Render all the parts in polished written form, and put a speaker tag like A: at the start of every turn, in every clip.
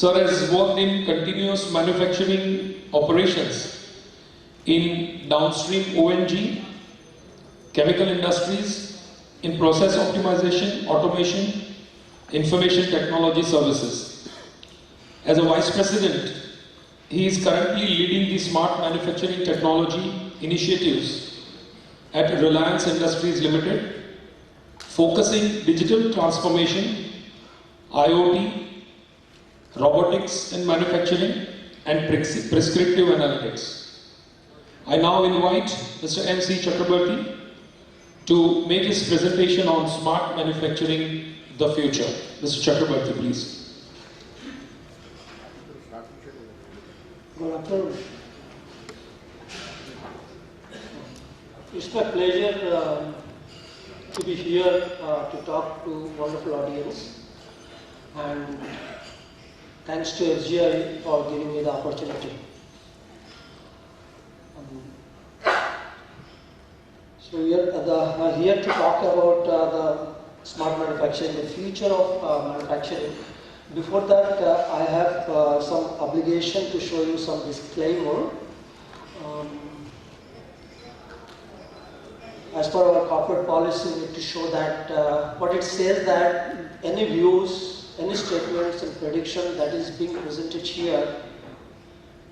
A: Sir has worked in continuous manufacturing operations in downstream ONG, chemical industries, in process optimization, automation, information technology services. As a Vice President, he is currently leading the smart manufacturing technology initiatives at Reliance Industries Limited, focusing digital transformation, IoT, robotics in manufacturing, and prescriptive analytics. I now invite Mr. M.C. Chakrabarti to make his presentation on smart manufacturing, the future. Mr. Chakrabarti, please.
B: Good afternoon. It's my pleasure to be here to talk to wonderful audience, and thanks to SGI for giving me the opportunity. So we are here to talk about the smart manufacturing, the future of manufacturing. Before that, I have some obligation to show you some disclaimer. As per our corporate policy, we need to show that what it says that any views, any statements and prediction that is being presented here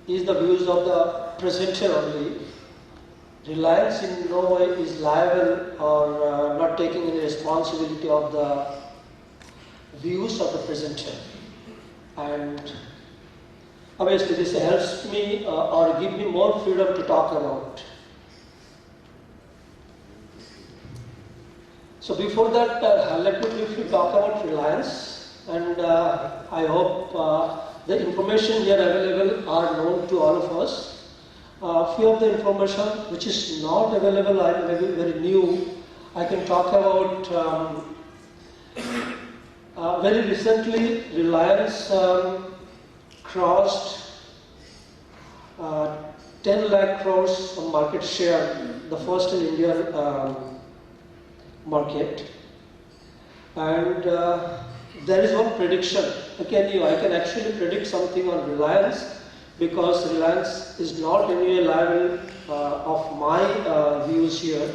B: is the views of the presenter only. Reliance in no way is liable or not taking any responsibility of the views of the presenter. And obviously this helps me or give me more freedom to talk about. So before that, let me briefly talk about Reliance, and I hope the information here available are known to all of us. Few of the information which is not available, I am very new. I can talk about very recently Reliance crossed 10 lakh crores of market share, the first in India market, and there is one prediction. I can actually predict something on Reliance, because Reliance is not any liable of my views here.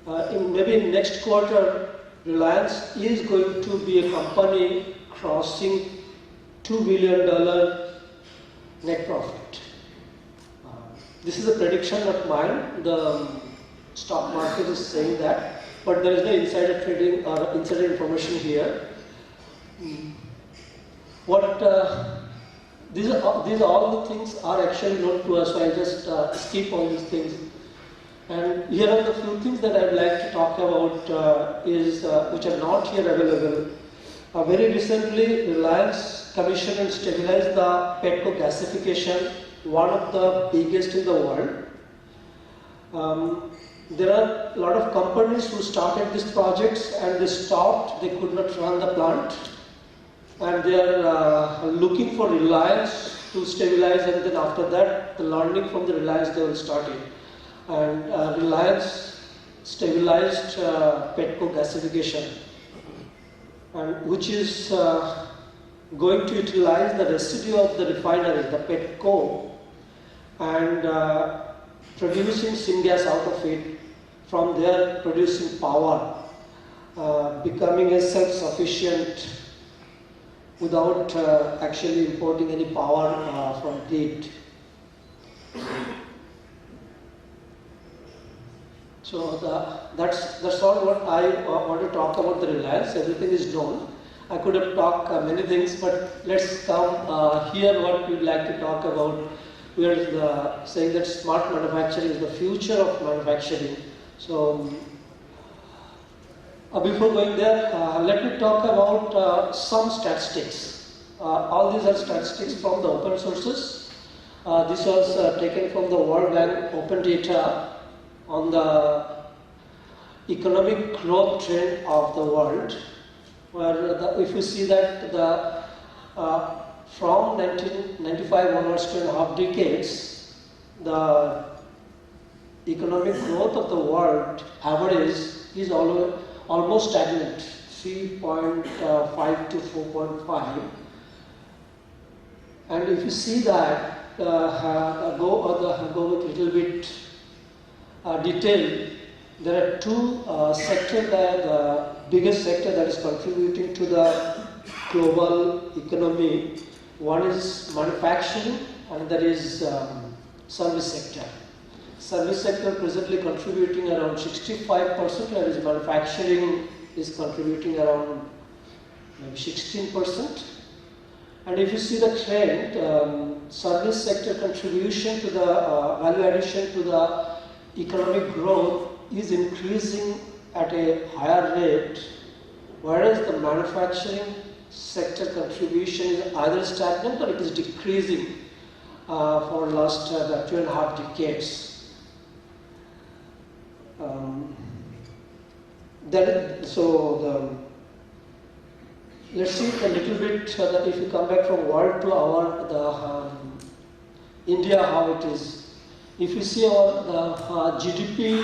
B: Maybe in next quarter, Reliance is going to be a company crossing $2 billion net profit. This is a prediction of mine. The stock market is saying that, but there is no insider trading or insider information here. These all the things are actually known to us, so I just skip all these things. And here are the few things that I would like to talk about which are not here available. Very recently, Reliance commissioned and stabilized the petcoke gasification, one of the biggest in the world. There are a lot of companies who started these projects and they stopped, they could not run the plant, and they are looking for Reliance to stabilize, and then after that, the learning from the Reliance they will start it. And Reliance stabilized petcoke gasification, and which is going to utilize the residue of the refinery, the petcoke, and producing syngas out of it, from there producing power, becoming a self-sufficient without actually importing any power from grid. So that's all what I want to talk about the Reliance. Everything is known. I could have talked many things, but let's come here what we'd like to talk about. We are saying that smart manufacturing is the future of manufacturing. So before going there, let me talk about some statistics. All these are statistics from the open sources. This was taken from the World Bank open data on the economic growth trend of the world, where if you see that from 1995 onwards, 2.5 decades, the economic growth of the world average is almost stagnant, 3.5 to 4.5. And if you see that, go with a little bit detail, there are two sectors that the biggest sector that is contributing to the global economy. One is manufacturing and that is service sector. Service sector presently contributing around 65%, whereas manufacturing is contributing around maybe 16%. And if you see the trend, service sector contribution to the value addition to the economic growth is increasing at a higher rate, whereas the manufacturing sector contribution is either stagnant or it is decreasing for the last 2.5 decades. Let's see a little bit that if you come back from world to our India, how it is. If you see our GDP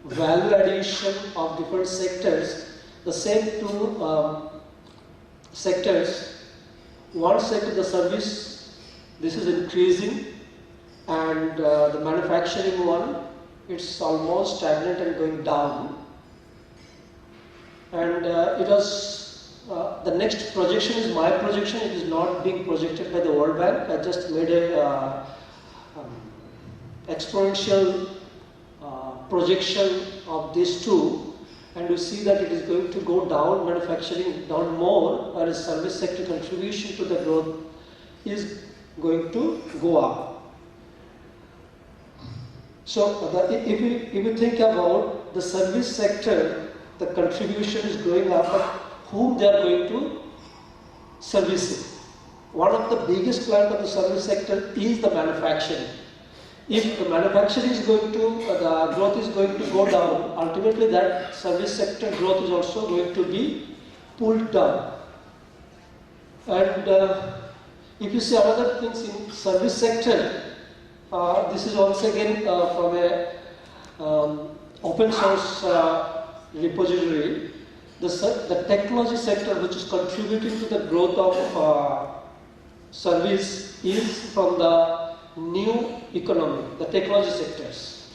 B: value addition of different sectors, the same two sectors, one sector, the service, this is increasing, and the manufacturing one, it's almost stagnant and going down. And it was the next projection is my projection. It is not being projected by the World Bank. I just made a exponential projection of these two, and you see that it is going to go down, manufacturing down more, whereas service sector contribution to the growth is going to go up. So if you think about the service sector, the contribution is going up, but whom they are going to service it. One of the biggest client of the service sector is the manufacturing. If the manufacturing is going to, the growth is going to go down, ultimately that service sector growth is also going to be pulled down. And if you see other things in service sector, this is once again from a open source repository. The technology sector, which is contributing to the growth of service, is from the new economy, the technology sectors.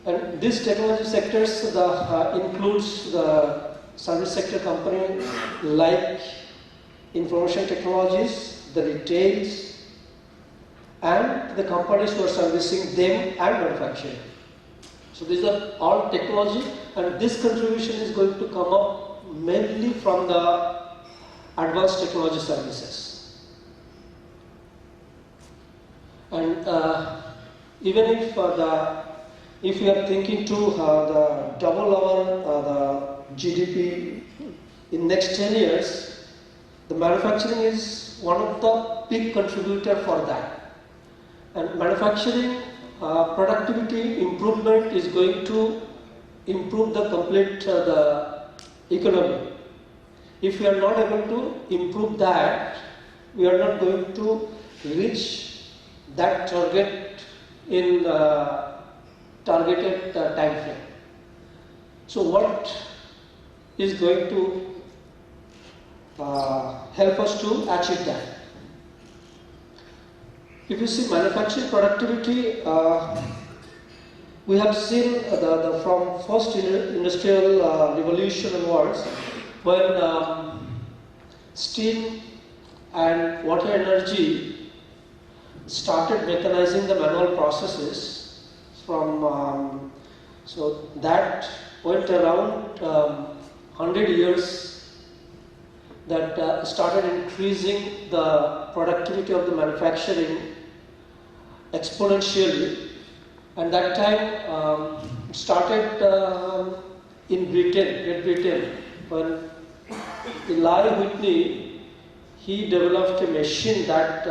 B: And these technology sectors includes the service sector company like information technologies, the retails, and the companies who are servicing them and manufacturing. So these are all technology, and this contribution is going to come up mainly from the advanced technology services. And even if we are thinking to double our the GDP in next 10 years, the manufacturing is one of the big contributor for that. And manufacturing productivity improvement is going to improve the complete the economy. If we are not able to improve that, we are not going to reach that target in the targeted time frame. So what is going to help us to achieve that? If you see manufacturing productivity, we have seen from first industrial revolution onwards, when steam and water energy started mechanizing the manual processes from, so that went around 100 years, that started increasing the productivity of the manufacturing exponentially. And that time it started in Britain, Great Britain, when Eli Whitney, he developed a machine that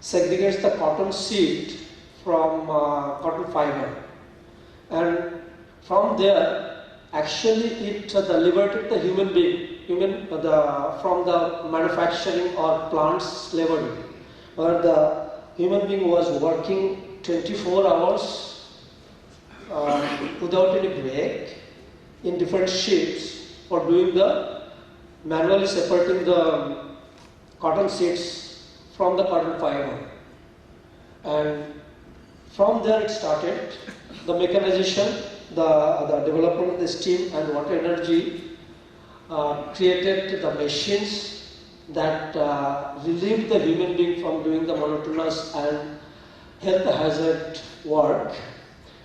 B: segregates the cotton seed from cotton fiber, and from there actually it liberated the human being, from the manufacturing or plant slavery, where the human being was working 24 hours without any break in different shifts for doing the manually separating the cotton seeds from the cotton fiber. And from there it started, the mechanization, the development of the steam and water energy created the machines that relieved the human being from doing the monotonous and health hazard work.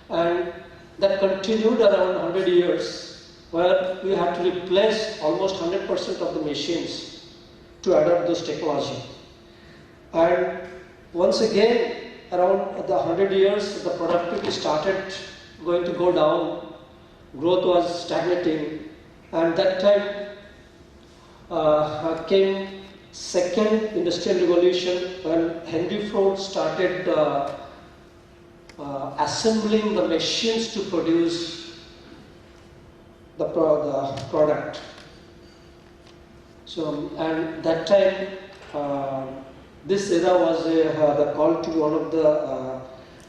B: And that continued around 100 years, where we had to replace almost 100% of the machines to adopt this technology. And once again, around the 100 years, the productivity started going to go down, growth was stagnating, and that time came second industrial revolution when Henry Ford started assembling the machines to produce the product. So, and that time, this era was the call to one of the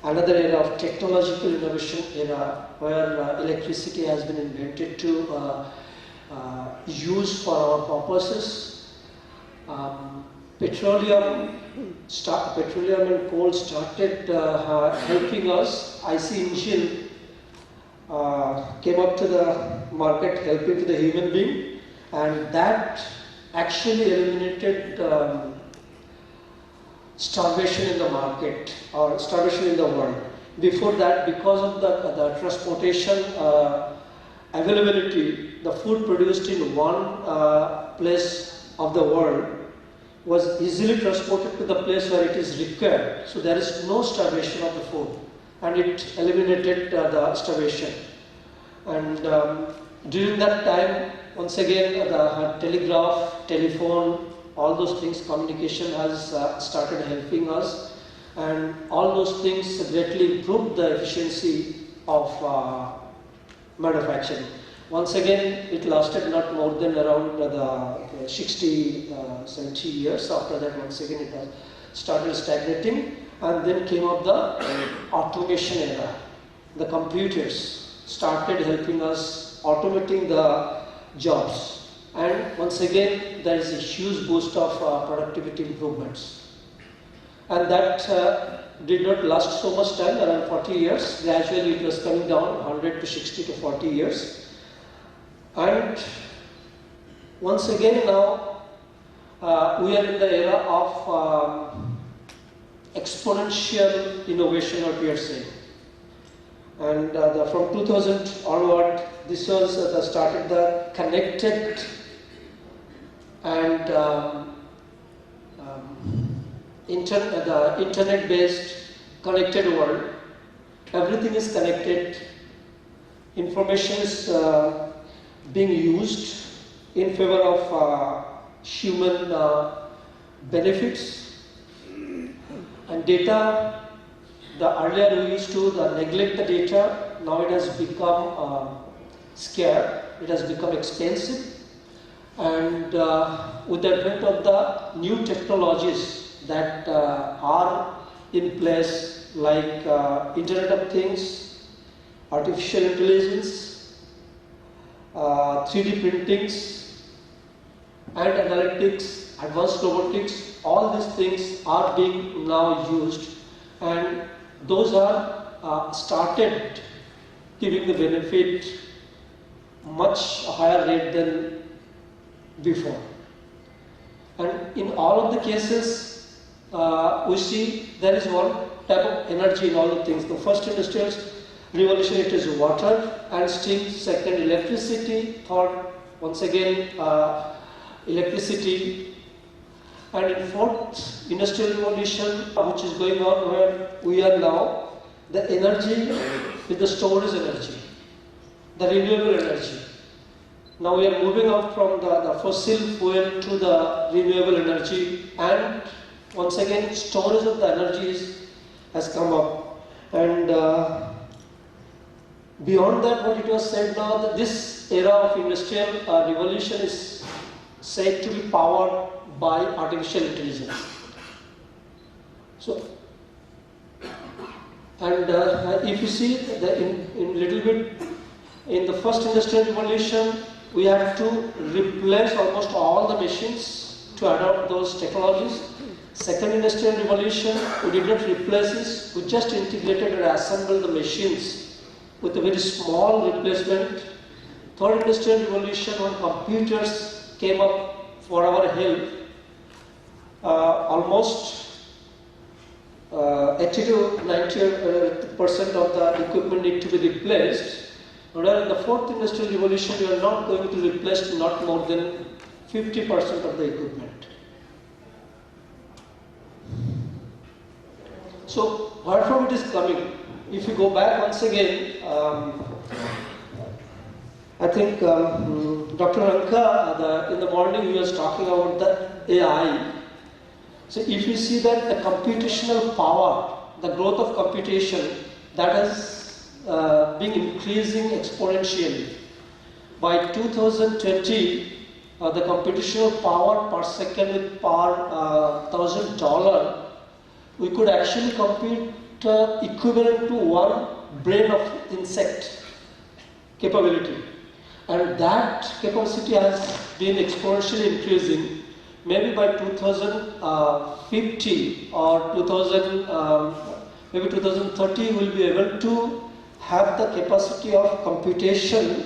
B: another era of technological innovation era, where electricity has been invented to use for our purposes. Petroleum and coal started helping us. IC engine came up to the market, helping to the human being, and that actually eliminated starvation in the market or starvation in the world. Before that, because of the transportation availability, the food produced in one place of the world was easily transported to the place where it is required. So there is no starvation of the food, and it eliminated the starvation. And during that time, once again, the telegraph, telephone, all those things, communication has started helping us, and all those things greatly improved the efficiency of manufacturing. Once again, it lasted not more than around the 60, 70 years. After that, once again, it has started stagnating, and then came up the automation era. The computers started helping us automating the jobs. And once again, there is a huge boost of productivity improvements. And that did not last so much time, around 40 years. Gradually, it was coming down 100 to 60 to 40 years. And once again, now we are in the era of exponential innovation, what we are saying. And from 2000 onward, this was started the connected and the internet-based connected world. Everything is connected. Information is being used in favor of human benefits. And data, earlier we used to neglect the data. Now it has become scarce. It has become expensive. And with the advent of the new technologies that are in place, like Internet of Things, artificial intelligence, 3D printings, and analytics, advanced robotics, all these things are being now used, and those are started giving the benefit much higher rate than before. And in all of the cases, we see there is one type of energy in all the things. The first industrial revolution, it is water and steam. Second, electricity. Third, once again, electricity. And in fourth industrial revolution, which is going on where we are now, the energy is the storage energy, the renewable energy. Now we are moving out from the fossil fuel to the renewable energy, and once again storage of the energies has come up. And beyond that, what it was said now, that this era of industrial revolution is said to be powered by artificial intelligence. So, and if you see in little bit in the first industrial revolution, we had to replace almost all the machines to adopt those technologies. Second industrial revolution, we did not replace this, we just integrated and assembled the machines with a very small replacement. Third industrial revolution, when computers came up for our help, almost 80 to 90% of the equipment need to be replaced. Whereas in the fourth industrial revolution, we are not going to replace not more than 50% of the equipment. So, where from it is coming? If you go back once again, I think Dr. Anka, in the morning he was talking about the AI. So if you see that the computational power, the growth of computation, that has been increasing exponentially. By 2020, the computational power per second with per $1,000, we could actually compute equivalent to one brain of insect capability. And that capacity has been exponentially increasing. Maybe by 2050 or 2030, we will be able to have the capacity of computation.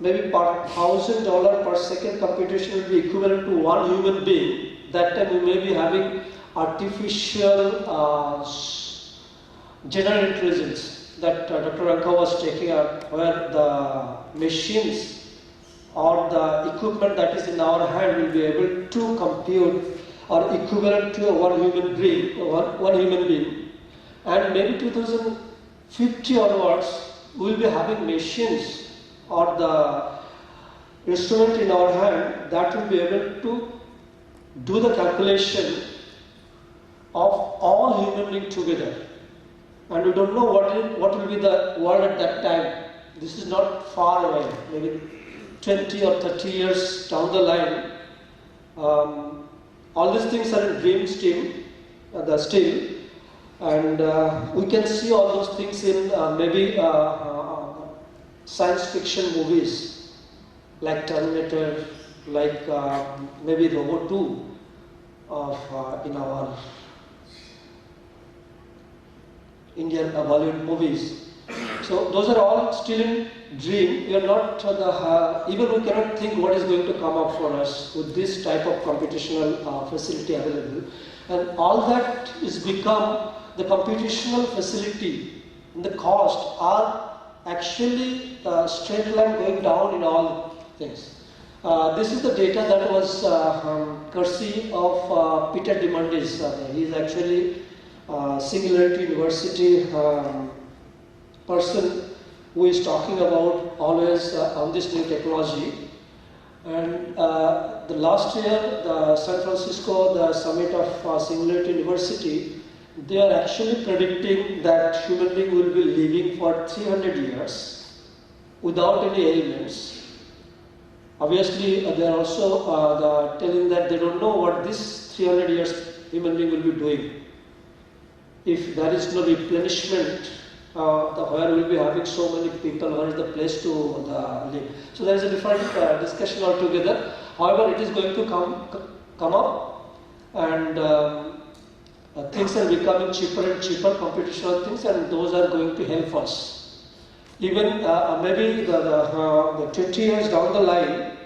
B: Maybe per $1,000 per second computation will be equivalent to one human being. That time we may be having artificial general intelligence that Dr. Anka was taking up, where the machines or the equipment that is in our hand will be able to compute or equivalent to one human being. And maybe 2050 onwards, we will be having machines or the instrument in our hand that will be able to do the calculation of all human beings together. And we don't know what will be the world at that time. This is not far away, maybe 20 or 30 years down the line. All these things are in dream still, and we can see all those things in maybe science fiction movies like Terminator, like maybe Robot 2 in our Indian Bollywood movies. So those are all still in dream. We are not even we cannot think what is going to come up for us with this type of computational facility available. And all that is become the computational facility and the cost are actually straight line going down in all things. This is the data that was courtesy of Peter Diamandis. He is actually Singularity University person who is talking about always on this new technology. And the last year, the San Francisco, the summit of Singularity University, they are actually predicting that human being will be living for 300 years without any ailments. Obviously, they are also telling that they don't know what this 300 years human being will be doing. If there is no replenishment, where we will be having so many people, where is the place to live? So there is a different discussion altogether. However, it is going to come up, and things are becoming cheaper and cheaper, computational things, and those are going to help us. Even maybe the 20 years down the line,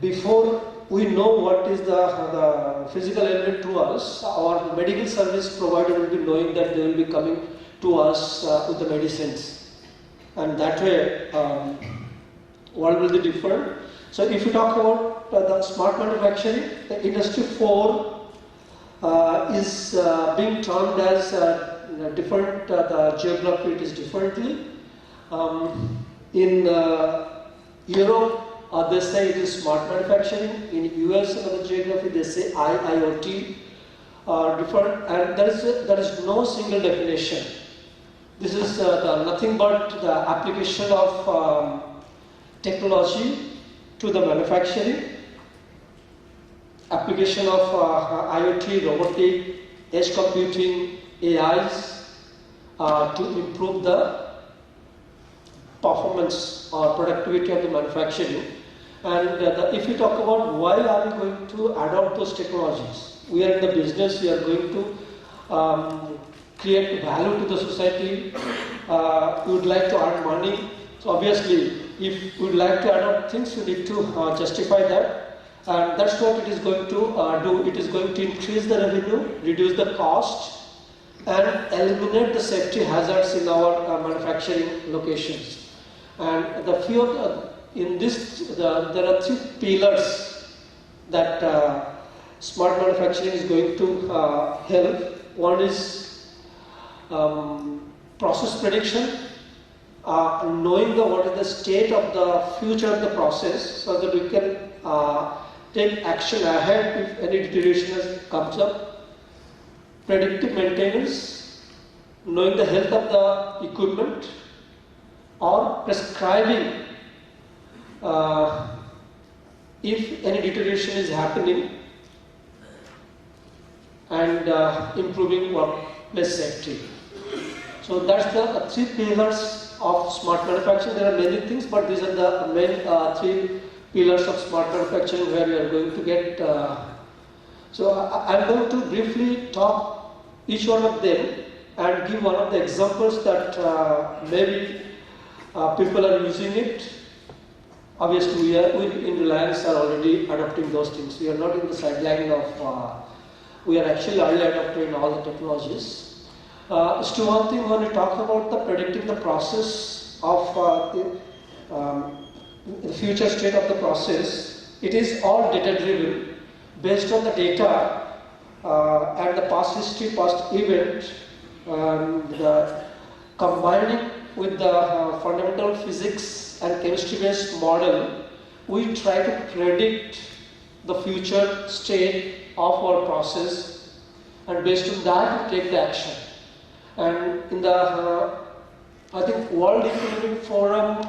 B: before we know what is the physical ailment to us, our medical service provider will be knowing that they will be coming to us with the medicines. And that way, world will be different. So if you talk about the smart manufacturing, the Industry 4 is being termed as different, the geography it is differently. In Europe, they say it is smart manufacturing. In US, another geography, they say IIoT. Different, and there is no single definition. This is nothing but the application of technology to the manufacturing, application of IoT, robotic, edge computing, AIs to improve the performance or productivity of the manufacturing. And if we talk about why are we going to adopt those technologies, we are in the business, we are going to create value to the society, we would like to earn money. So obviously, if we would like to adopt things, we need to justify that. And that's what it is going to do. It is going to increase the revenue, reduce the cost, and eliminate the safety hazards in our manufacturing locations. And the few in this, there are 3 pillars that smart manufacturing is going to help. One is process prediction, knowing what is the state of the future of the process, so that we can take action ahead if any deterioration comes up. Predictive maintenance, knowing the health of the equipment, or prescribing if any deterioration is happening, and improving workplace safety. So that's the 3 pillars of smart manufacturing. There are many things, but these are the main 3 pillars of smart manufacturing where we are going to get. So I'm going to briefly talk each one of them and give one of the examples that maybe people are using it. Obviously, we in Reliance are already adopting those things. We are not in the sideline of, we are actually early adopter in all the technologies. So one thing when we talk about the predicting the process of the future state of the process, it is all data driven based on the data and the past history, past event, combining with the fundamental physics and chemistry-based model, we try to predict the future state of our process, and based on that, we take the action. And in the, I think, World Economic Forum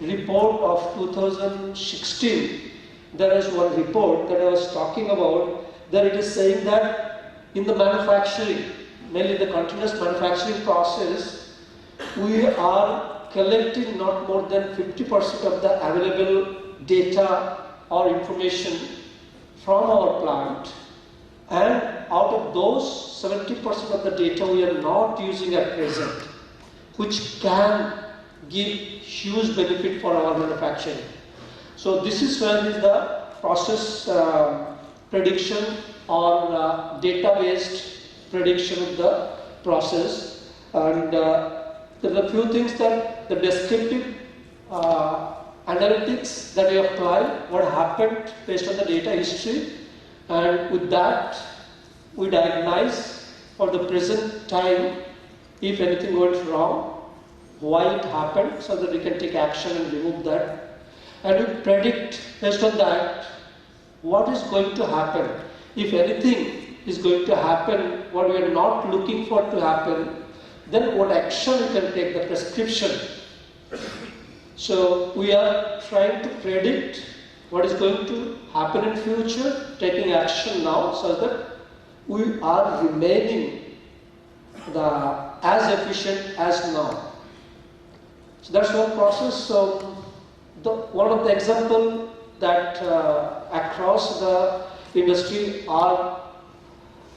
B: report of 2016, there is one report that I was talking about, that it is saying that in the manufacturing, mainly the continuous manufacturing process, we are collecting not more than 50% of the available data or information from our plant, and out of those 70% of the data we are not using at present, which can give huge benefit for our manufacturing. So this is where is the process prediction or data-based prediction of the process. And there are a few things that the descriptive analytics that we apply, what happened based on the data history, and with that we diagnose for the present time if anything went wrong, why it happened, so that we can take action and remove that. And we predict based on that what is going to happen. If anything is going to happen, what we are not looking for to happen, then what action we can take, the prescription. So we are trying to predict what is going to happen in future, taking action now, so that we are remaining as efficient as now. So that's one process. So one of the example that across the industry are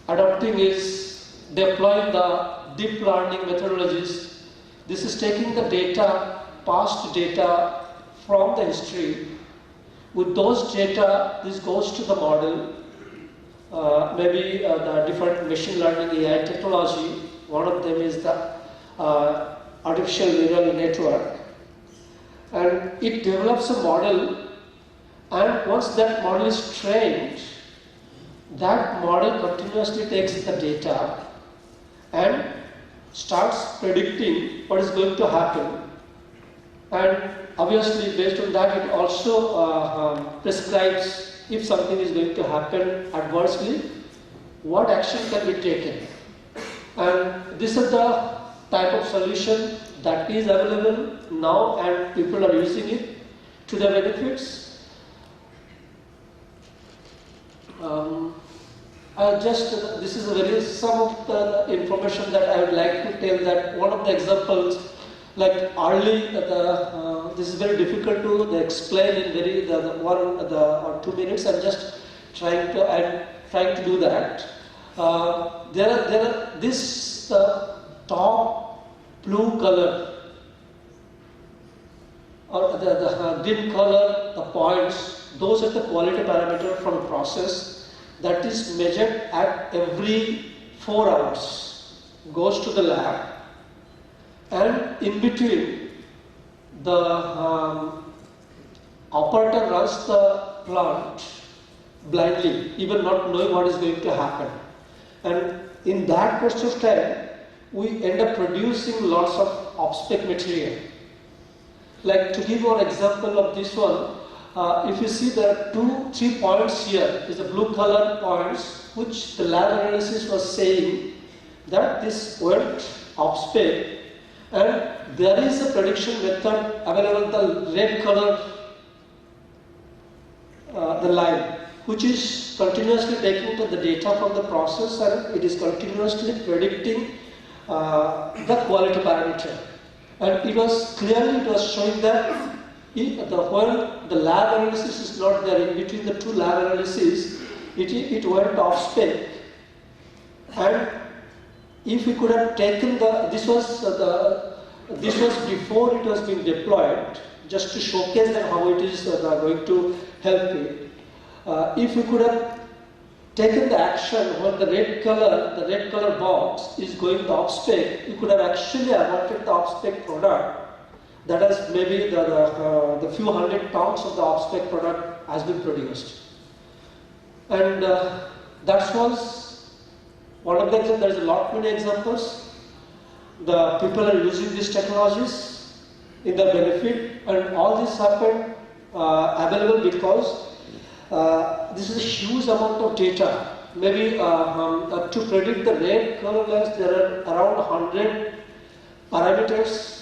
B: adopting is deploying the deep learning methodologies. This is taking the data, past data from the history. With those data, this goes to the model. Maybe the different machine learning AI technology. One of them is the artificial neural network. And it develops a model, and once that model is trained, that model continuously takes the data and starts predicting what is going to happen. And obviously, based on that, it also prescribes if something is going to happen adversely, what action can be taken. And this is the type of solution that is available now, and people are using it to their benefits. This is some of the information that I would like to tell, that one of the examples Like early, this is very difficult to explain in very the 1 or 2 minutes. I'm just trying to do that. There are this top blue color or the green color, the points. Those are the quality parameter from process that is measured at every 4 hours. Goes to the lab. And in between, the operator runs the plant blindly, even not knowing what is going to happen. And in that process of time, we end up producing lots of off-spec material. Like to give you an example of this one, if you see there are 3 points here, is the blue color points, which the lab analysis was saying that this went off-spec. And there is a prediction method available, the red color, the line, which is continuously taking the data from the process and it is continuously predicting the quality parameter. And it was showing that when the lab analysis is not there, in between the 2 lab analyses, it went off spec. And if we could have taken this was before it was being deployed, just to showcase that how it is going to help it. If we could have taken the action when the red color box is going to off-spec, you could have actually avoided the off-spec product. That is maybe the few hundred pounds of the off-spec product has been produced. And that was one of the examples. There is a lot many examples. The people are using these technologies in their benefit, and all this happened available because this is a huge amount of data. Maybe to predict the red color lines, there are around 100 parameters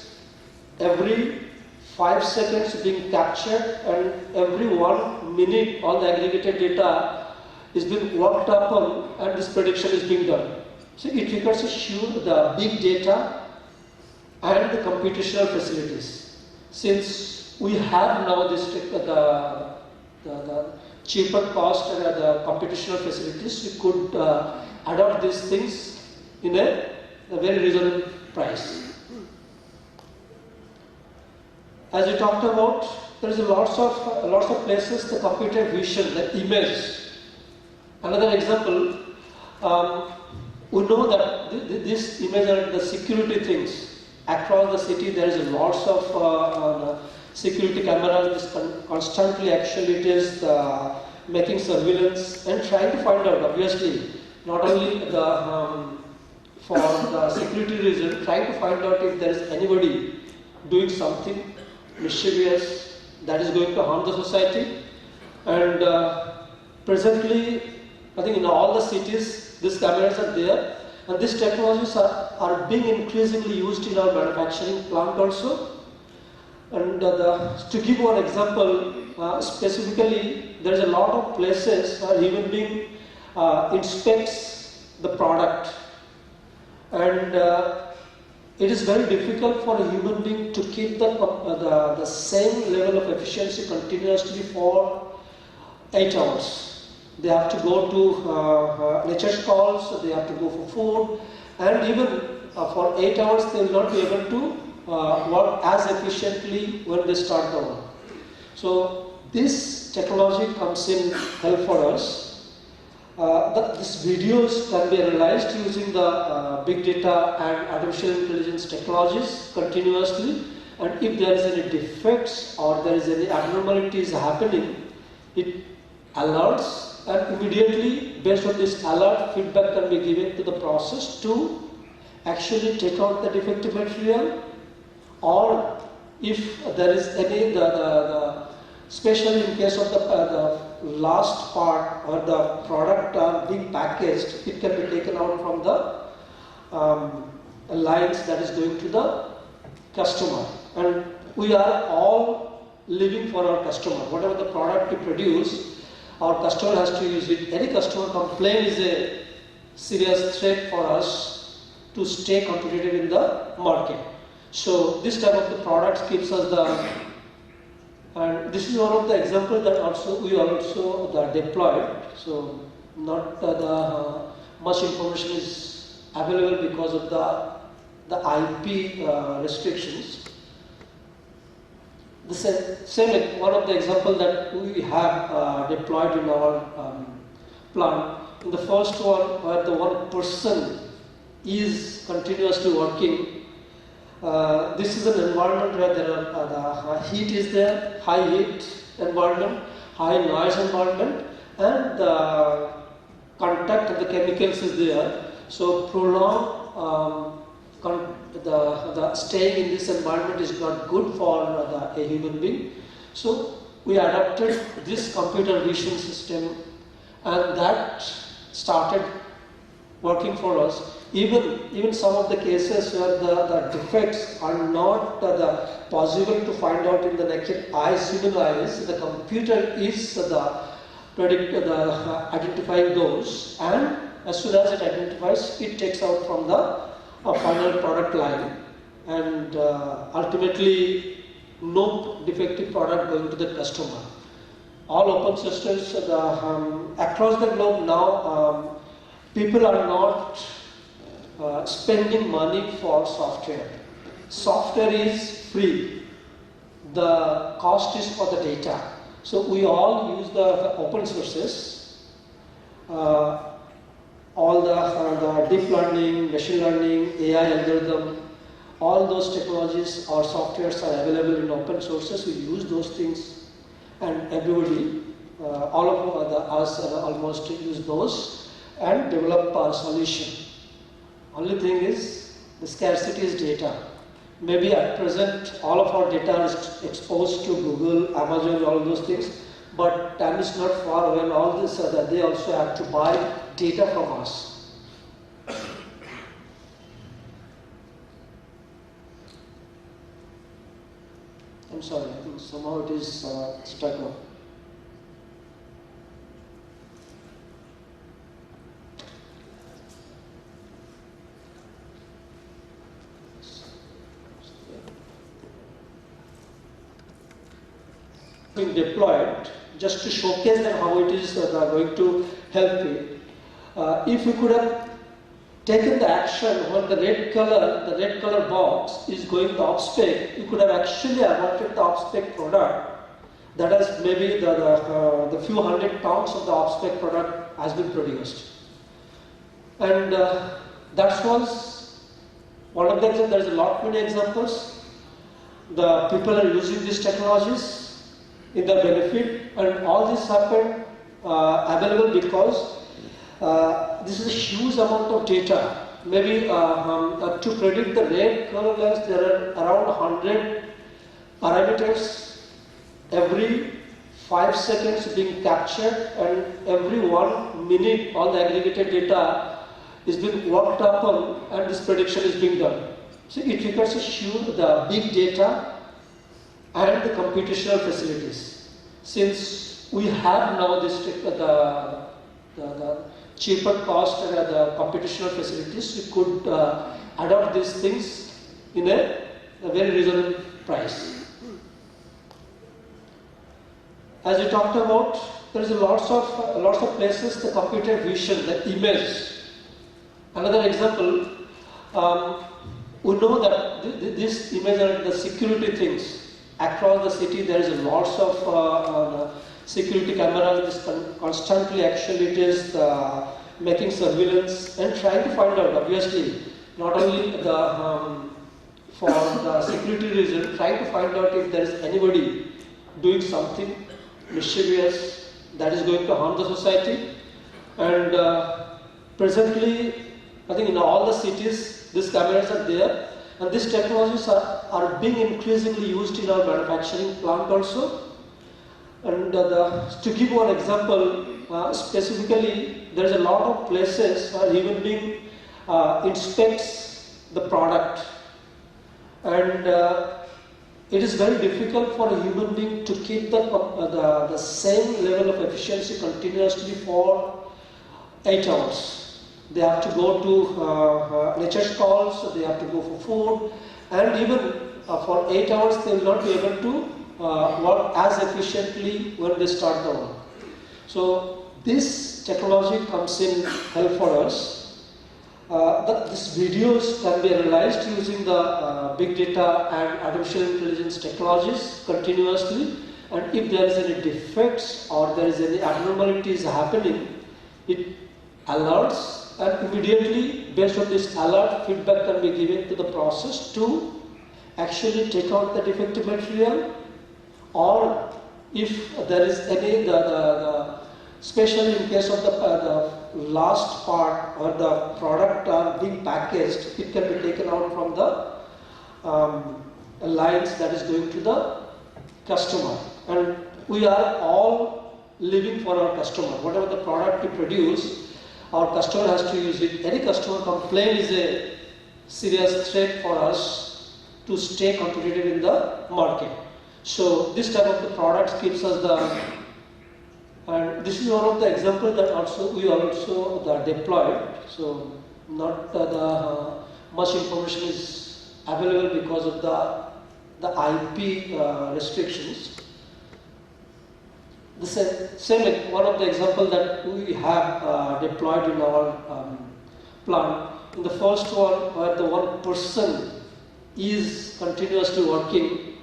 B: every 5 seconds being captured, and every 1 minute all the aggregated data is being worked upon, and this prediction is being done. So it requires the big data and the computational facilities. Since we have now this the cheaper cost and the computational facilities, we could adopt these things in a very reasonable price. As we talked about, there is lots of places the computer vision, the image. Another example, we know that this image are the security things. Across the city, there is lots of security cameras. This constantly actually it is making surveillance and trying to find out, obviously, not only for the security reason, trying to find out if there is anybody doing something mischievous that is going to harm the society. And presently, I think in all the cities, these cameras are there, and these technologies are being increasingly used in our manufacturing plant also. And to give one example, specifically, there is a lot of places where human being inspects the product, and it is very difficult for a human being to keep the same level of efficiency continuously for 8 hours. They have to go to nature's calls, they have to go for food, and even for 8 hours they will not be able to work as efficiently when they start the work. So this technology comes in help for us. These videos can be analyzed using the big data and artificial intelligence technologies continuously, and if there is any defects or there is any abnormalities happening, it alerts, and immediately based on this alert, feedback can be given to the process to actually take out the defective material, or if there is any especially in case of the last part or the product being packaged, it can be taken out from the lines that is going to the customer. And we are all living for our customer. Whatever the product we produce, our customer has to use it. Any customer complaint is a serious threat for us to stay competitive in the market. So this type of the products gives us the, and this is one of the examples that also we also deployed. So not the much information is available because of the IP restrictions. The same one of the example that we have deployed in our plant. In the first one, where the one person is continuously working. This is an environment where there are the heat is there, high heat environment, high noise environment, and the contact of the chemicals is there. So prolonged the staying in this environment is not good for a human being. So we adapted this computer vision system, and that started working for us. Even some of the cases where the defects are not possible to find out in the naked eyes, human eyes, the computer is identifying those, and as soon as it identifies, it takes out from the final product line, and ultimately no defective product going to the customer. All open systems across the globe now, people are not spending money for software. Software is free. The cost is for the data. So we all use the open sources. All the deep learning, machine learning, AI algorithm, all those technologies or softwares are available in open sources. We use those things, and everybody, all of us almost use those and develop a solution. Only thing is, the scarcity is data. Maybe at present, all of our data is exposed to Google, Amazon, all those things, but time is not far when all this, they also have to buy data from us. I'm sorry, I think somehow it is stuck up. Being deployed just to showcase them how it is going to help you. If we could have taken the action when the red color box is going to off-spec, you could have actually avoided the off-spec product. That is maybe the few hundred pounds of the off-spec product has been produced. And that was one of the examples. There's a lot many examples. The people are using these technologies in their benefit, and all this happened available because this is a huge amount of data. Maybe to predict the red color lens, there are around 100 parameters every 5 seconds being captured, and every 1 minute all the aggregated data is being worked upon, and this prediction is being done. So it requires a huge, the big data and the computational facilities. Since we have now this the cheaper cost and the computational facilities, we could adopt these things in a very reasonable price. As we talked about, there is lots of places the computer vision, the image. Another example, we know that this image are the security things. Across the city, there is lots of security cameras. Constantly, actually, it is making surveillance and trying to find out. Obviously, not only for the security reason, trying to find out if there is anybody doing something mischievous that is going to harm the society. And presently, I think in all the cities, these cameras are there. And these technologies are being increasingly used in our manufacturing plant also. And to give one example, specifically, there is a lot of places where human being inspects the product. And it is very difficult for a human being to keep the same level of efficiency continuously for 8 hours. They have to go to nature's calls, they have to go for food, and even for 8 hours they will not be able to work as efficiently when they start the work. So this technology comes in help for us. These videos can be analyzed using the big data and artificial intelligence technologies continuously, and if there is any defects or there is any abnormalities happening, it alerts, and immediately based on this alert, feedback can be given to the process to actually take out the defective material, or if there is any especially in case of the last part or the product being packaged, it can be taken out from the lines that is going to the customer. And we are all living for our customer. Whatever the product we produce, our customer has to use it. Any customer complaint is a serious threat for us to stay competitive in the market. So this type of the products gives us the, and this is one of the examples that we also deployed. So not much information is available because of the IP restrictions. The same one of the examples that we have deployed in our plant. In the first one, where the one person is continuously working.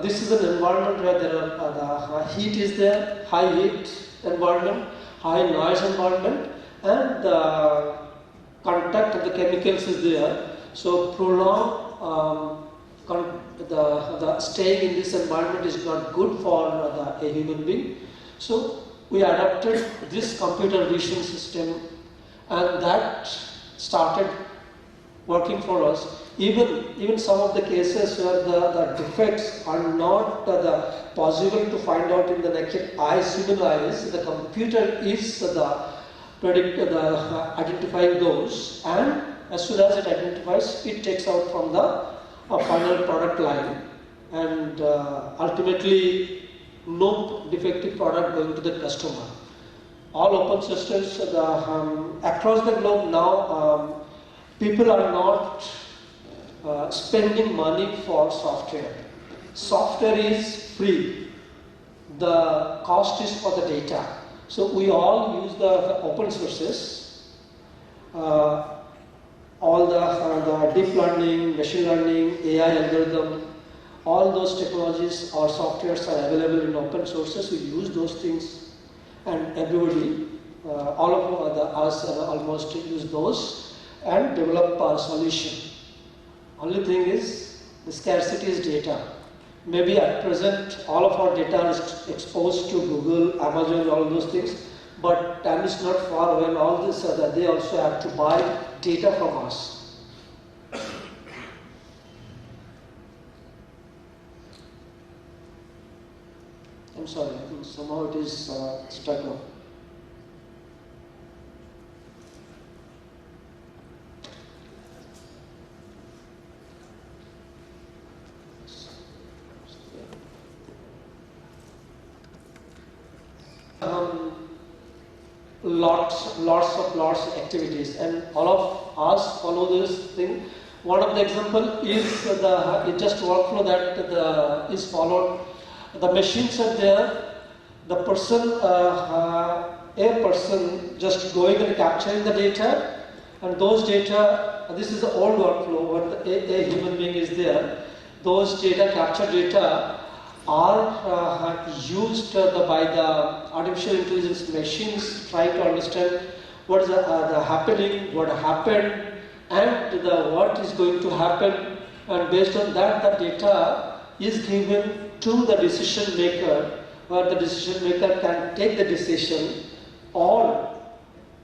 B: This is an environment where there are the heat is there, high heat environment, high noise environment, and the contact of the chemicals is there. So prolonged the staying in this environment is not good for a human being. So we adapted this computer vision system, and that started working for us. Even some of the cases where the defects are not possible to find out in the naked eyes, human eyes, the computer is identifying those, and as soon as it identifies, it takes out from the final product line, and ultimately no defective product going to the customer. All open systems across the globe now, people are not spending money for software. Software is free. The cost is for the data. So we all use the open sources. All the deep learning, machine learning, AI algorithm, all those technologies or softwares are available in open sources. We use those things, and everybody, all of us almost use those and develop our solution. Only thing is, the scarcity is data. Maybe at present, all of our data is exposed to Google, Amazon, all those things, but time is not far when all this they also have to buy data from us. I'm sorry, I think somehow it is stuck now. Lots of activities, and all of us follow this thing. One of the example is the just workflow that is followed. The machines are there. The person, a person just going and capturing the data, and those data. This is the old workflow where a human being is there. Those data, captured data, are used by the artificial intelligence machines trying to understand what is the happening, what happened, and what is going to happen, and based on that the data is given to the decision maker, where the decision maker can take the decision, or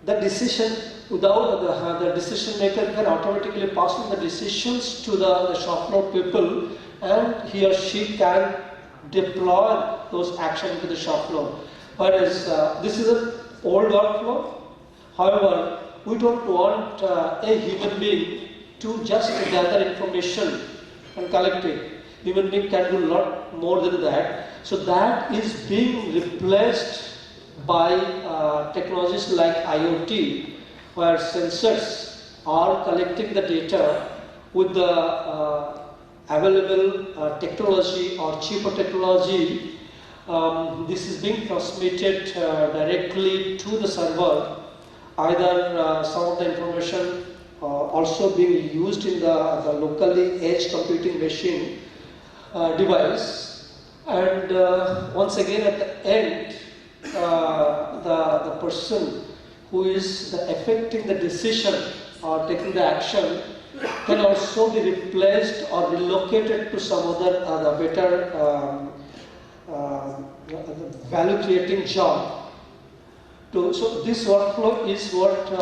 B: the decision without the decision maker can automatically pass on the decisions to the shop floor people, and he or she can deploy those actions to the shop floor. Whereas this is an old workflow. However, we don't want a human being to just gather information and collect it. Human being can do a lot more than that. So that is being replaced by technologies like IoT, where sensors are collecting the data with the available technology or cheaper technology, this is being transmitted directly to the server. Either some of the information also being used in the locally edge computing machine device, and once again at the end, the person who is affecting the decision or taking the action can also be replaced or relocated to some other better value creating job. So this workflow is what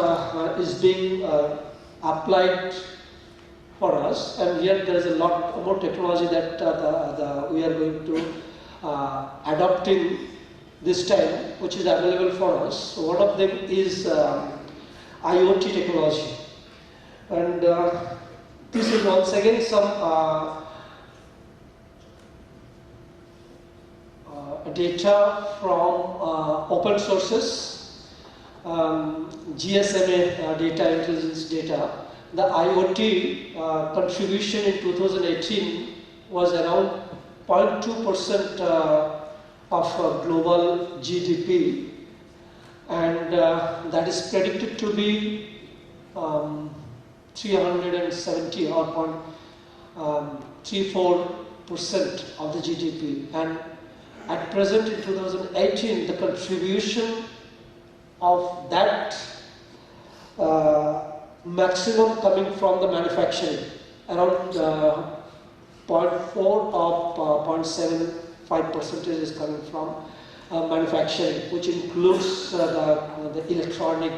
B: is being applied for us, and here there is a lot more technology that we are going to adopting this time, which is available for us. So one of them is IoT technology, and this is once again some data from open sources, GSMA data, intelligence data. The IoT contribution in 2018 was around 0.2% of global GDP, and that is predicted to be 370 or 0.34% of the GDP. And at present in 2018, the contribution of that maximum coming from the manufacturing, around 0.4 or 0.75% is coming from manufacturing, which includes the electronic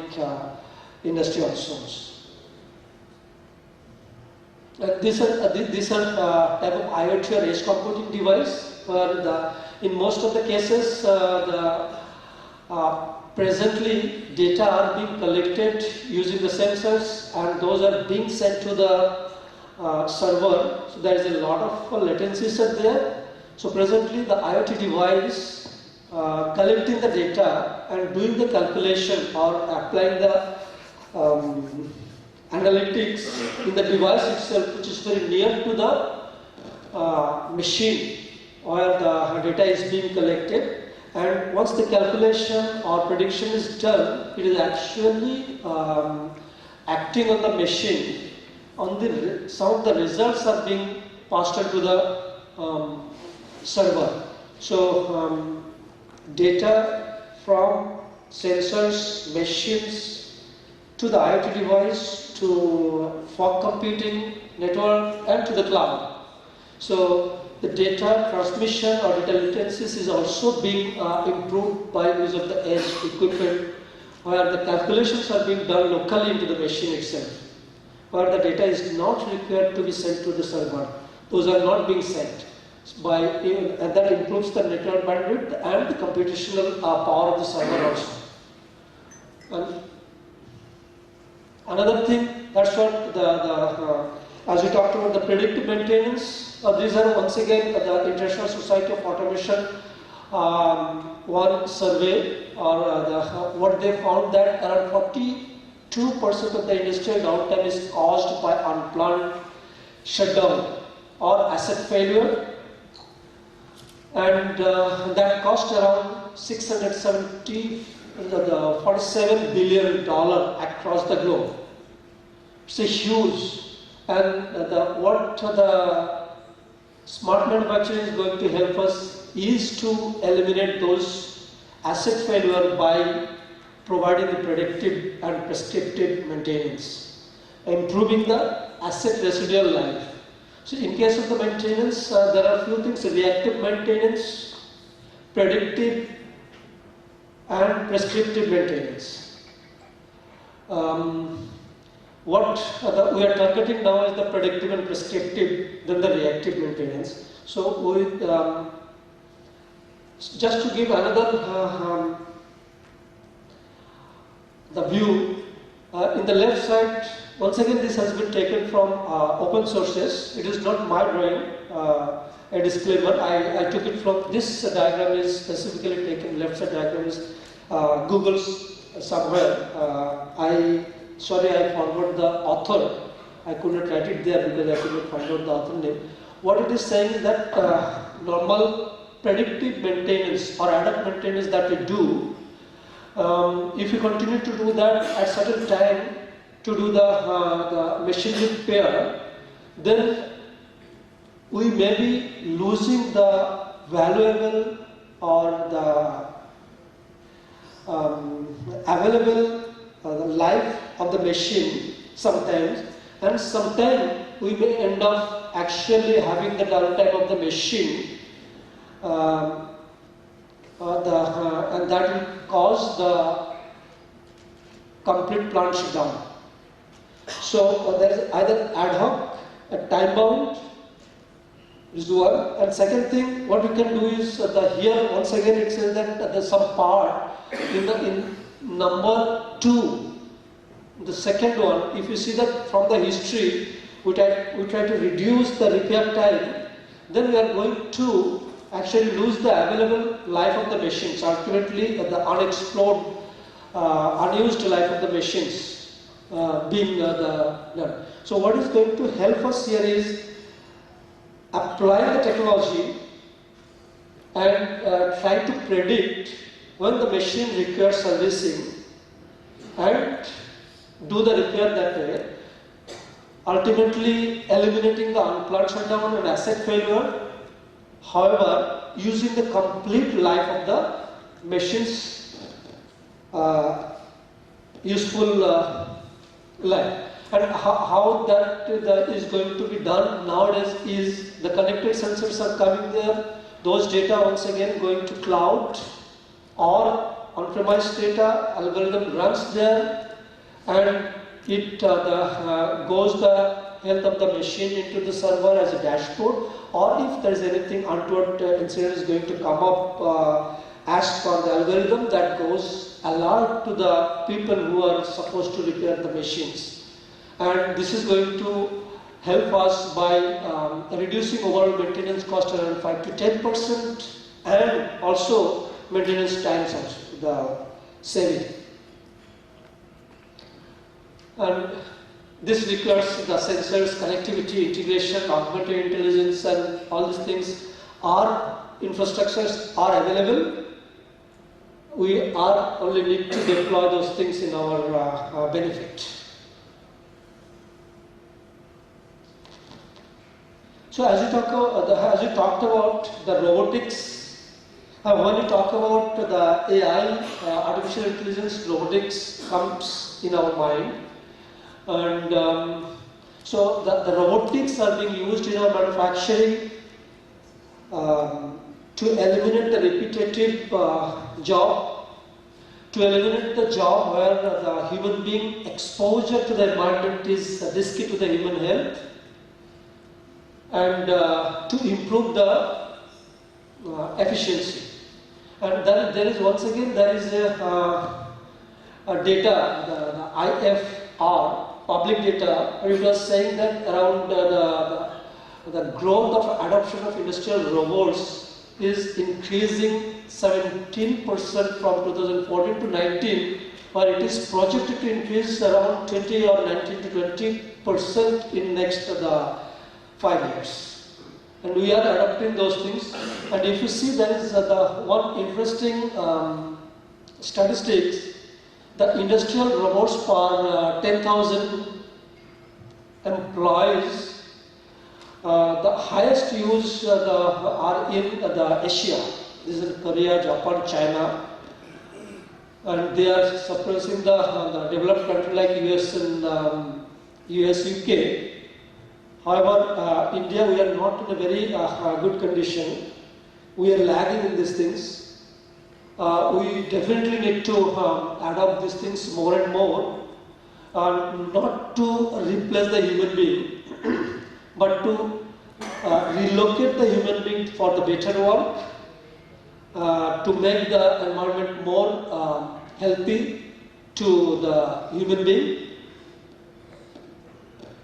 B: industry also. These are type of IoT or edge computing device, where in most of the cases presently data are being collected using the sensors, and those are being sent to the server. So there is a lot of latencies are there. So presently the IoT device collecting the data and doing the calculation or applying the analytics in the device itself, which is very near to the machine where the data is being collected. And once the calculation or prediction is done, it is actually acting on the machine. Some of the results are being passed on to the server. So data from sensors, machines, to the IoT device, to fog computing network, and to the cloud. So the data transmission or data latencies is also being improved by use of the edge equipment, where the calculations are being done locally into the machine itself, where the data is not required to be sent to the server. Those are not being sent. And that improves the network bandwidth and the computational power of the server also. And another thing, that's what as we talked about the predictive maintenance, these are once again the International Society of Automation one survey, or what they found that around 42% of the industrial downtime is caused by unplanned shutdown or asset failure, and that cost around $47 billion across the globe. It's a huge, and what the smart manufacturing is going to help us is to eliminate those asset failure by providing the predictive and prescriptive maintenance, improving the asset residual life. So in case of the maintenance, there are a few things: reactive maintenance, predictive, and prescriptive maintenance. What we are targeting now is the predictive and prescriptive, then the reactive maintenance. So just to give another the view, in the left side, once again this has been taken from open sources. It is not my drawing, a disclaimer. I took it from, this diagram is specifically taken, left side diagram is Google's somewhere. Sorry, I forgot the author, I could not write it there because I could not find out the author name. What it is saying is that normal predictive maintenance or ad hoc maintenance that we do, if we continue to do that at certain time to do the machine repair, then we may be losing the valuable or the available the life of the machine sometimes, and sometimes we may end up actually having the downtime of the machine, and that will cause the complete plant shutdown. So there is either ad hoc, a time bound visual, and second thing what we can do is here once again it says that there's some part in number 2, the second one. If you see that from the history, we try to reduce the repair time, then we are going to actually lose the available life of the machines, ultimately the unexplored, unused life of the machines being done. So what is going to help us here is apply the technology and try to predict when the machine requires servicing and do the repair that way, ultimately eliminating the unplanned shutdown and asset failure. However, using the complete life of the machine's useful life. And how that is going to be done nowadays is the connected sensors are coming there. Those data once again going to cloud or on-premise data. Algorithm runs there, and it goes the health of the machine into the server as a dashboard. Or if there is anything untoward incident is going to come up as per the algorithm, that goes alert to the people who are supposed to repair the machines. And this is going to help us by reducing overall maintenance cost around 5 to 10%, and also maintenance times also, the saving. And this requires the sensors, connectivity, integration, augmented intelligence, and all these things. Our infrastructures are available. We are only need to deploy those things in our benefit. So as you talked about the robotics, when you talk about the AI, artificial intelligence, robotics comes in our mind. And so the robotics are being used in our manufacturing to eliminate the repetitive job, to eliminate the job where the human being exposure to the environment is risky to the human health, and to improve the efficiency. And then there is once again there is a data, the IFR, public data, where it was saying that around the growth of adoption of industrial robots is increasing 17% from 2014 to 19, where it is projected to increase around 20 or 19 to 20% in next 5 years. And we are adopting those things. And if you see, there is the one interesting statistics. The industrial robots for 10,000 employees, the highest use are in the Asia. This is Korea, Japan, China, and they are suppressing the developed country like US and US, UK. However, India, we are not in a very good condition. We are lagging in these things. We definitely need to adopt these things more and more, not to replace the human being, but to relocate the human being for the better work, to make the environment more healthy to the human being.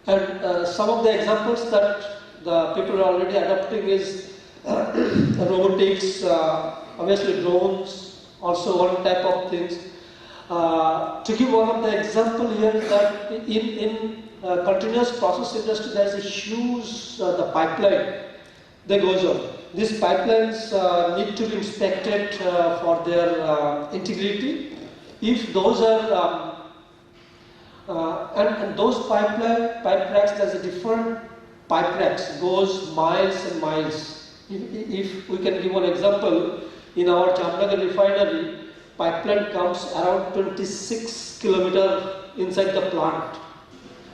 B: And some of the examples that the people are already adopting is robotics, obviously drones, also one type of things. To give one of the example here is that in continuous process industry, there is a huge the pipeline that goes on. These pipelines need to be inspected for their integrity. If those are and those pipe racks, there's a different pipe racks goes miles and miles. If we can give one example, in our Jamnagar refinery, pipeline comes around 26 kilometers inside the plant.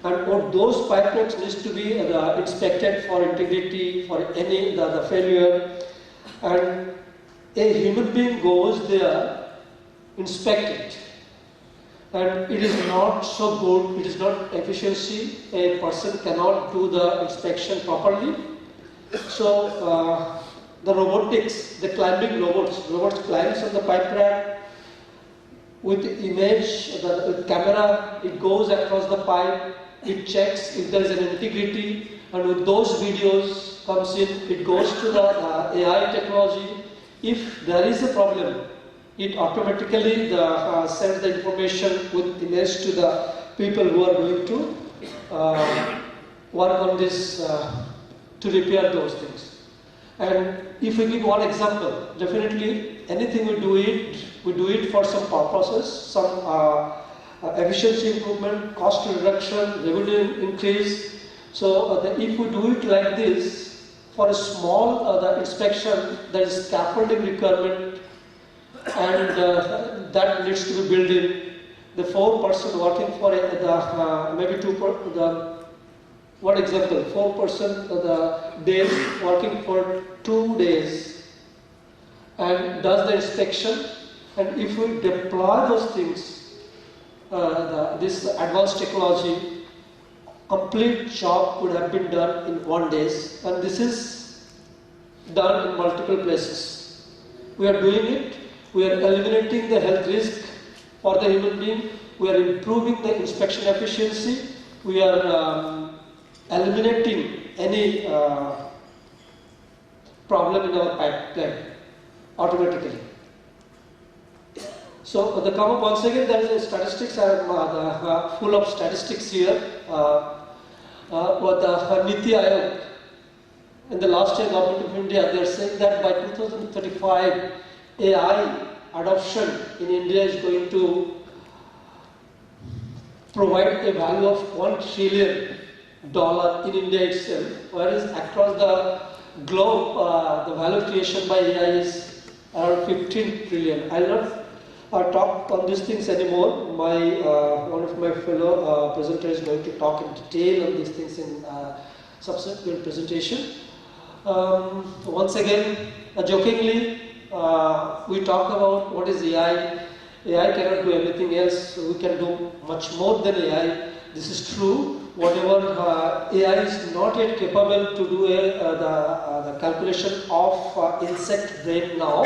B: And all those pipe racks needs to be inspected for integrity, for any the failure. And a human being goes there, inspect it. And it is not so good, it is not efficiency, a person cannot do the inspection properly. So the robotics, the climbing robots climbs on the pipe rack with image, the camera, it goes across the pipe, it checks if there is an integrity, and with those videos comes in, it goes to the AI technology. If there is a problem, it automatically sends the information with image to the people who are going to work on this to repair those things. And if we give one example, definitely anything we do it for some purposes, some efficiency improvement, cost reduction, revenue increase. So if we do it like this, for a small the inspection, there is scaffolding requirement, and that needs to be built in. The 4 person working for maybe 2 one example, 4 person the days working for 2 days and does the inspection, and if we deploy those things, this advanced technology, complete job could have been done in 1 day, and this is done in multiple places. We are doing it. We are eliminating the health risk for the human being. We are improving the inspection efficiency. We are eliminating any problem in our pipeline automatically. So the come up once again, there is a statistics. I am full of statistics here. What the Niti Aayog in the last year government of India, they are saying that by 2035. AI adoption in India is going to provide a value of $1 trillion in India itself, whereas across the globe, the value creation by AI is around 15 trillion. I will not talk on these things anymore. One of my fellow presenters is going to talk in detail on these things in subsequent presentation. Once again, jokingly, we talk about what is AI. AI cannot do anything else. We can do much more than AI. This is true. Whatever AI is not yet capable to do the calculation of insect brain now,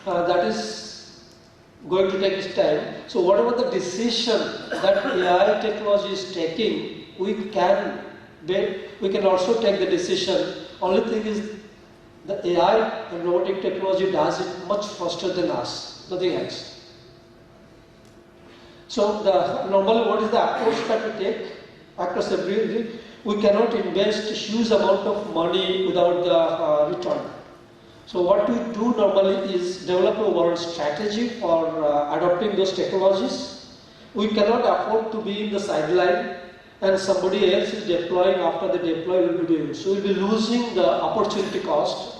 B: that is going to take its time. So whatever the decision that AI technology is taking, we can also take the decision. Only thing is, the AI and robotic technology does it much faster than us, nothing else. So normally what is the approach that we take across every, we cannot invest a huge amount of money without the return. So what we do normally is develop a world strategy for adopting those technologies. We cannot afford to be in the sideline and somebody else is deploying. After they deploy, we will be doing it. So we will be losing the opportunity cost.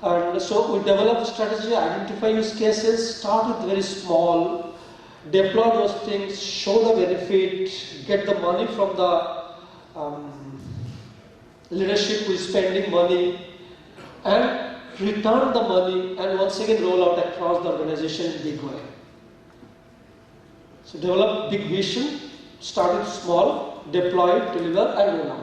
B: And so we develop a strategy, identify use cases, start with very small, deploy those things, show the benefit, get the money from the leadership who is spending money, and return the money and once again roll out across the organization in a big way. So develop big vision, start with small, deploy it, deliver, and roll out.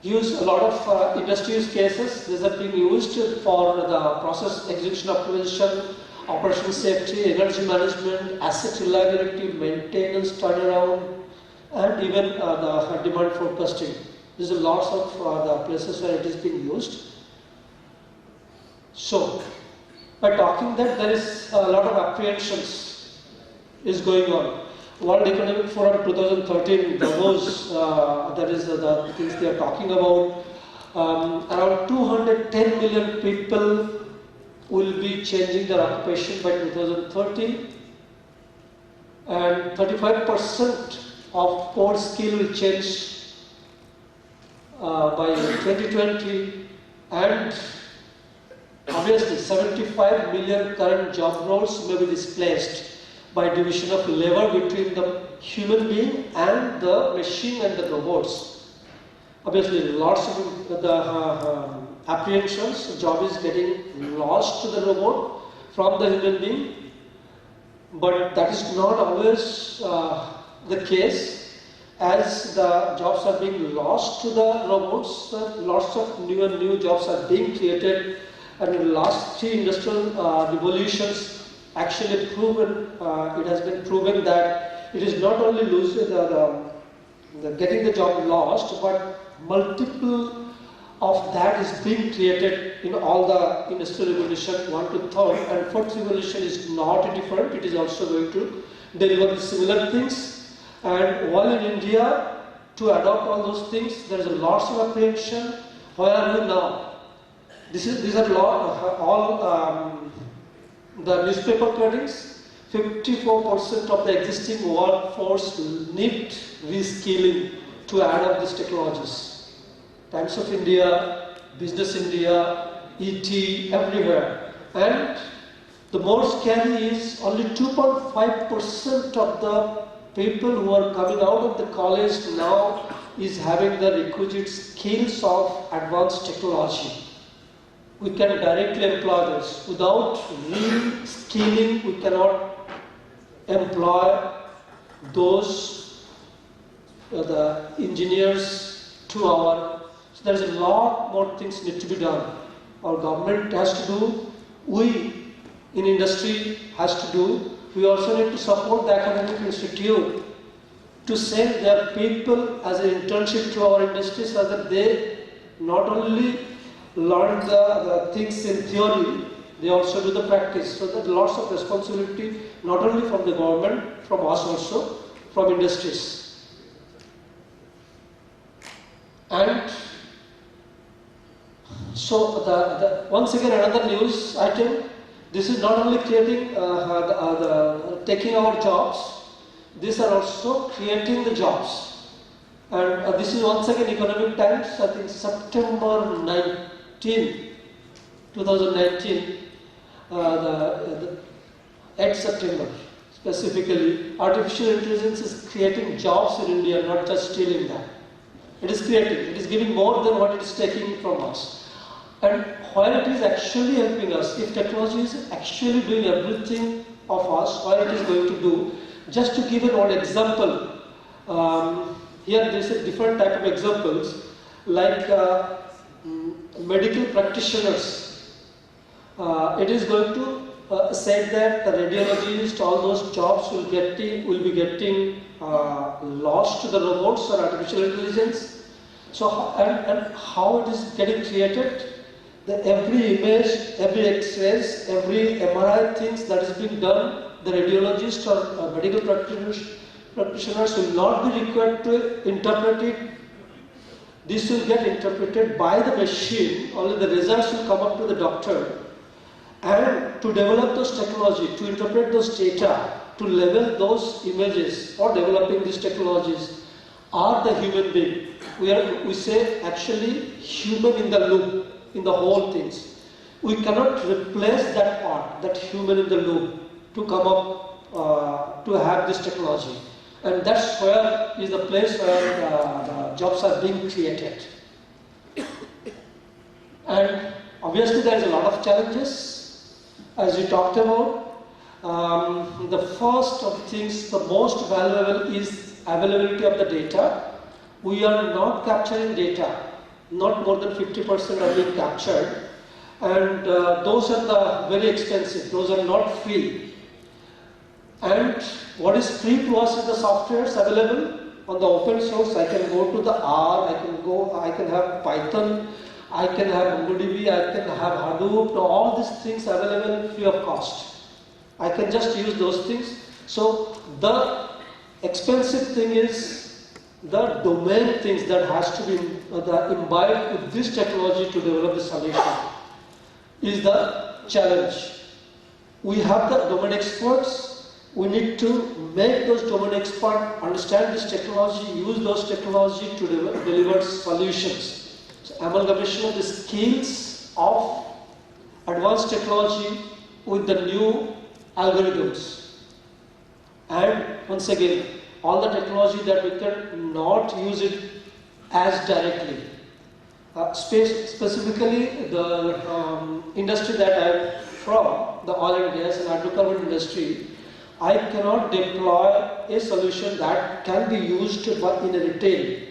B: Use a lot of industry use cases. These are being used for the process execution optimization, operation safety, energy management, asset reliability, maintenance, turnaround, and even the demand forecasting. These are lots of the places where it is being used. So, by talking that, there is a lot of apprehensions is going on. World Economic Forum 2013, Davos, that is the things they are talking about. Around 210 million people will be changing their occupation by 2030, and 35% of core skill will change by 2020, and obviously 75 million current job roles may be displaced by division of labor between the human being and the machine and the robots. Obviously, lots of the apprehensions, job is getting lost to the robot from the human being, but that is not always the case. As the jobs are being lost to the robots, lots of new and new jobs are being created, and in the last 3 industrial revolutions actually proven, it has been proven that it is not only losing getting the job lost, but multiple of that is being created in all the industrial revolution 1 to 3rd, and 4th revolution is not different. It is also going to deliver the similar things. And while in India, to adopt all those things, there is a lots of apprehension. Where are we now? These are all the newspaper cuttings. 54% of the existing workforce need reskilling to adopt these technologies. Times of India, Business India, ET, everywhere. And the more scary is only 2.5% of the people who are coming out of the college now is having the requisite skills of advanced technology. We can directly employ this. Without re-skilling, we cannot employ those the engineers to our. So there is a lot more things need to be done. Our government has to do. We in industry has to do. We also need to support the academic institute to send their people as an internship to our industry, so that they not only learn the things in theory, they also do the practice. So that lots of responsibility, not only from the government, from us also, from industries. And so once again another news item. This is not only creating taking our jobs, these are also creating the jobs. And this is once again Economic Times, I think September 19, 2019, 8 September specifically. Artificial intelligence is creating jobs in India, not just stealing them. It is creating, it is giving more than what it is taking from us. And while it is actually helping us, if technology is actually doing everything of us, what it is going to do, just to give one example, here there is a different type of examples, like medical practitioners. It is going to say that the radiologists, all those jobs will be getting lost to the robots or artificial intelligence. So and how it is getting created? Every image, every X-rays, every MRI things that is being done, the radiologist or medical practitioners will not be required to interpret it. This will get interpreted by the machine, only the results will come up to the doctor. And to develop those technology, to interpret those data, to level those images or developing these technologies are the human being. We say actually human in the loop. In the whole things. We cannot replace that part, that human in the loop, to come up, to have this technology. And that's where is the place where the jobs are being created. And obviously there is a lot of challenges, as we talked about. The first of things, the most valuable is availability of the data. We are not capturing data. Not more than 50% are being captured, and those are very expensive, those are not free. And what is free to us is the softwares available on the open source. I can go to the R, I can have Python, I can have MongoDB, I can have Hadoop, all these things available free of cost. I can just use those things. So the expensive thing is the domain things that has to be imbibed with this technology to develop the solution is the challenge. We have the domain experts. We need to make those domain experts understand this technology, use those technology to deliver solutions. So amalgamation of the skills of advanced technology with the new algorithms. And once again, all the technology that we can not use it as directly. Specifically, the industry that I am from, the oil and gas and hydrocarbon industry, I cannot deploy a solution that can be used in a retail.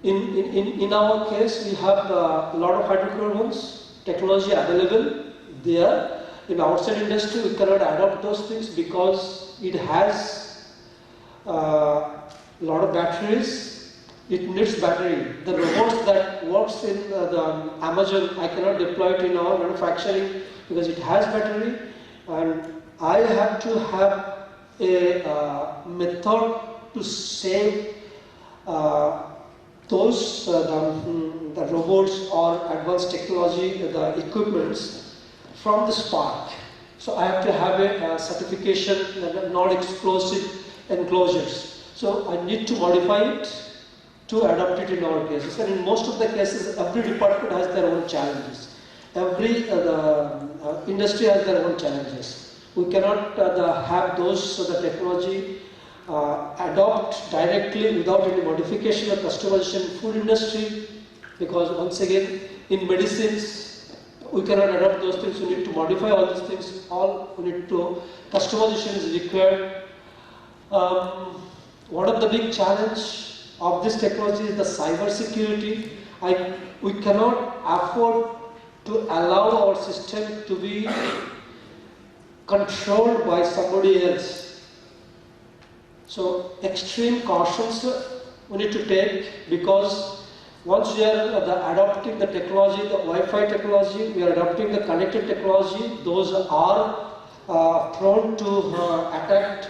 B: In our case, we have a lot of hydrocarbons, technology available there. In outside industry, we cannot adopt those things because it has a lot of batteries. It needs battery. The robots that works in the Amazon, I cannot deploy it in our manufacturing because it has battery, and I have to have a method to save those the robots or advanced technology, the equipments from the spark. So I have to have a certification that are non-explosive enclosures. So I need to modify it to adapt it in our cases. And in most of the cases, every department has their own challenges. Every industry has their own challenges. We cannot have those the technology adopt directly without any modification or customization in food industry, because once again in medicines we cannot adopt those things. We need to modify all these things. All we need to customization is required. One of the big challenge of this technology is the cyber security. We cannot afford to allow our system to be controlled by somebody else. So extreme cautions we need to take, because once we are adopting the technology, the Wi-Fi technology, we are adopting the connected technology, those are prone to attacked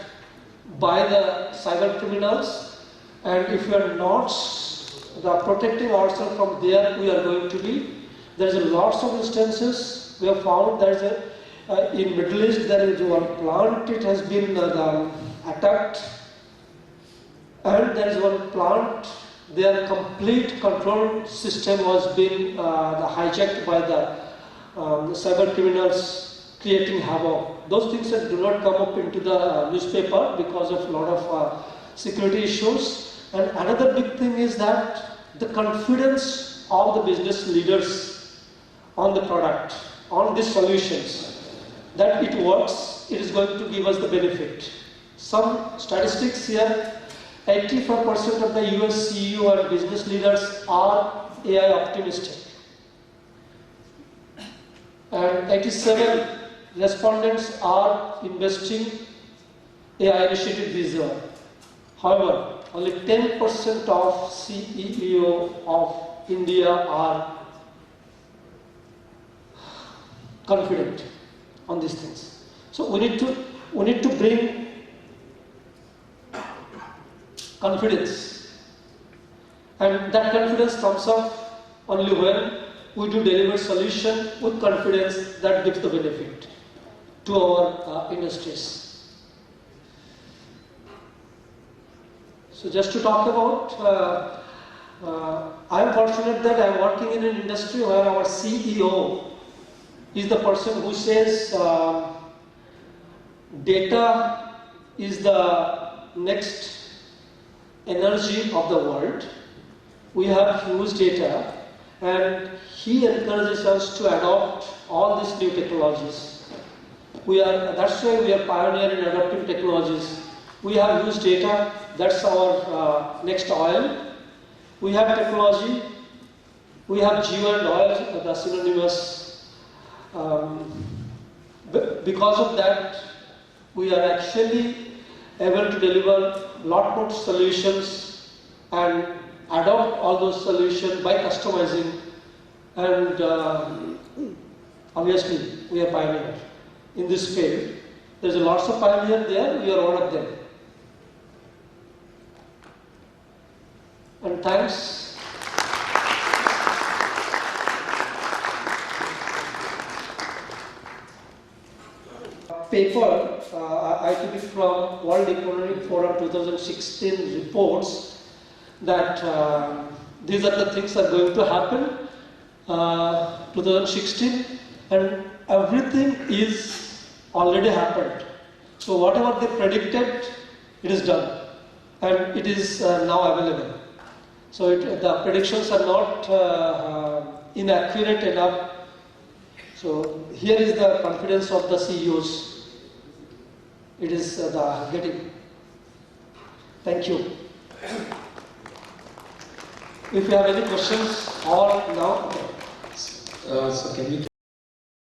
B: by the cyber criminals. And if we are not protecting ourselves from there, we are going to be. There is a lots of instances we have found. There is in Middle East there is one plant. It has been attacked, and there is one plant. Their complete control system was being hijacked by the cyber criminals, creating havoc. Those things that do not come up into the newspaper because of a lot of security issues. And another big thing is that the confidence of the business leaders on the product, on these solutions, that it works, it is going to give us the benefit. Some statistics here, 85% of the US CEO and business leaders are AI optimistic. And 87 respondents are investing AI initiative this year. However, only 10% of CEO of India are confident on these things. So we need to bring confidence, and that confidence comes up only when we do deliver solution with confidence that gives the benefit to our industries. So just to talk about, I am fortunate that I am working in an industry where our CEO is the person who says data is the next energy of the world. We have huge data, and he encourages us to adopt all these new technologies. That's why we are pioneer in adopting technologies. We have huge data. That's our next oil. We have technology. We have geo and oil, the synonymous. Because of that, we are actually able to deliver a lot more solutions and adopt all those solutions by customizing. And obviously, we are pioneer in this field. There's a lots of pioneers there. We are one of them. And thanks. Paper, I took it from World Economic Forum 2016 reports that these are the things that are going to happen 2016, and everything is already happened. So whatever they predicted, it is done, and it is now available. So the predictions are not inaccurate enough. So here is the confidence of the CEOs. It is the getting. Thank you. If you have any questions or now,
A: So can we